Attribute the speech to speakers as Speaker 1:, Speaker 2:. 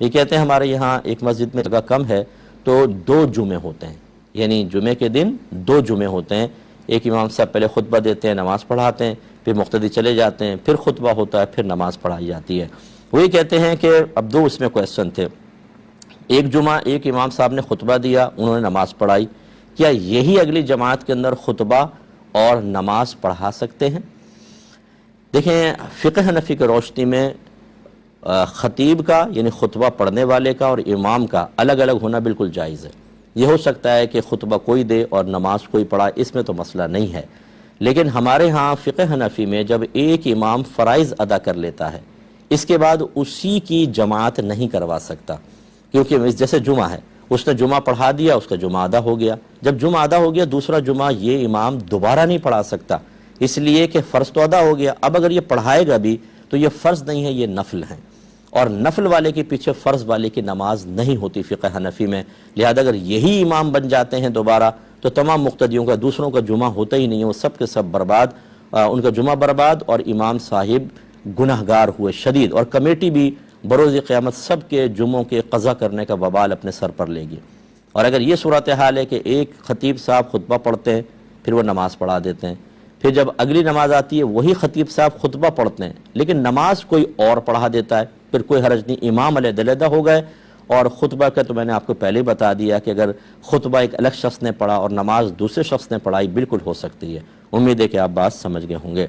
Speaker 1: یہ کہتے ہیں ہمارے یہاں ایک مسجد میں جگہ کم ہے تو 2 جمعے ہوتے ہیں، یعنی جمعے کے دن 2 جمعے ہوتے ہیں، ایک امام صاحب پہلے خطبہ دیتے ہیں، نماز پڑھاتے ہیں، پھر مقتدی چلے جاتے ہیں، پھر خطبہ ہوتا ہے، پھر نماز پڑھائی جاتی ہے۔ وہی کہتے ہیں کہ اب 2 اس میں کویسچن تھے، ایک جمعہ ایک امام صاحب نے خطبہ دیا، انہوں نے نماز پڑھائی، کیا یہی اگلی جماعت کے اندر خطبہ اور نماز پڑھا سکتے ہیں؟ دیکھیں فقہ حنفی کی روشنی میں خطیب کا یعنی خطبہ پڑھنے والے کا اور امام کا الگ الگ ہونا بالکل جائز ہے۔ یہ ہو سکتا ہے کہ خطبہ کوئی دے اور نماز کوئی پڑھا، اس میں تو مسئلہ نہیں ہے، لیکن ہمارے ہاں فقہ حنفی میں جب ایک امام فرائض ادا کر لیتا ہے اس کے بعد اسی کی جماعت نہیں کروا سکتا، کیونکہ جیسے جمعہ ہے، اس نے جمعہ پڑھا دیا، اس کا جمعہ ادا ہو گیا، جب جمعہ ادا ہو گیا دوسرا جمعہ یہ امام دوبارہ نہیں پڑھا سکتا، اس لیے کہ فرض تو ادا ہو گیا، اب اگر یہ پڑھائے گا بھی تو یہ فرض نہیں ہے، یہ نفل ہے، اور نفل والے کے پیچھے فرض والے کی نماز نہیں ہوتی فقہ حنفی میں، لہذا اگر یہی امام بن جاتے ہیں دوبارہ تو تمام مقتدیوں کا دوسروں کا جمعہ ہوتا ہی نہیں ہے، وہ سب کے سب برباد، ان کا جمعہ برباد اور امام صاحب گنہگار ہوئے شدید، اور کمیٹی بھی بروز قیامت سب کے جمعوں کے قضا کرنے کا وبال اپنے سر پر لے گی۔ اور اگر یہ صورتحال ہے کہ ایک خطیب صاحب خطبہ پڑھتے ہیں پھر وہ نماز پڑھا دیتے ہیں، پھر جب اگلی نماز آتی ہے وہی خطیب صاحب خطبہ پڑھتے ہیں لیکن نماز کوئی اور پڑھا دیتا ہے، پھر کوئی حرج نہیں، امام علیحدہ ہو گئے، اور خطبہ کا تو میں نے آپ کو پہلے ہی بتا دیا کہ اگر خطبہ ایک الگ شخص نے پڑھا اور نماز دوسرے شخص نے پڑھائی بالکل ہو سکتی ہے۔ امید ہے کہ آپ بات سمجھ گئے ہوں گے۔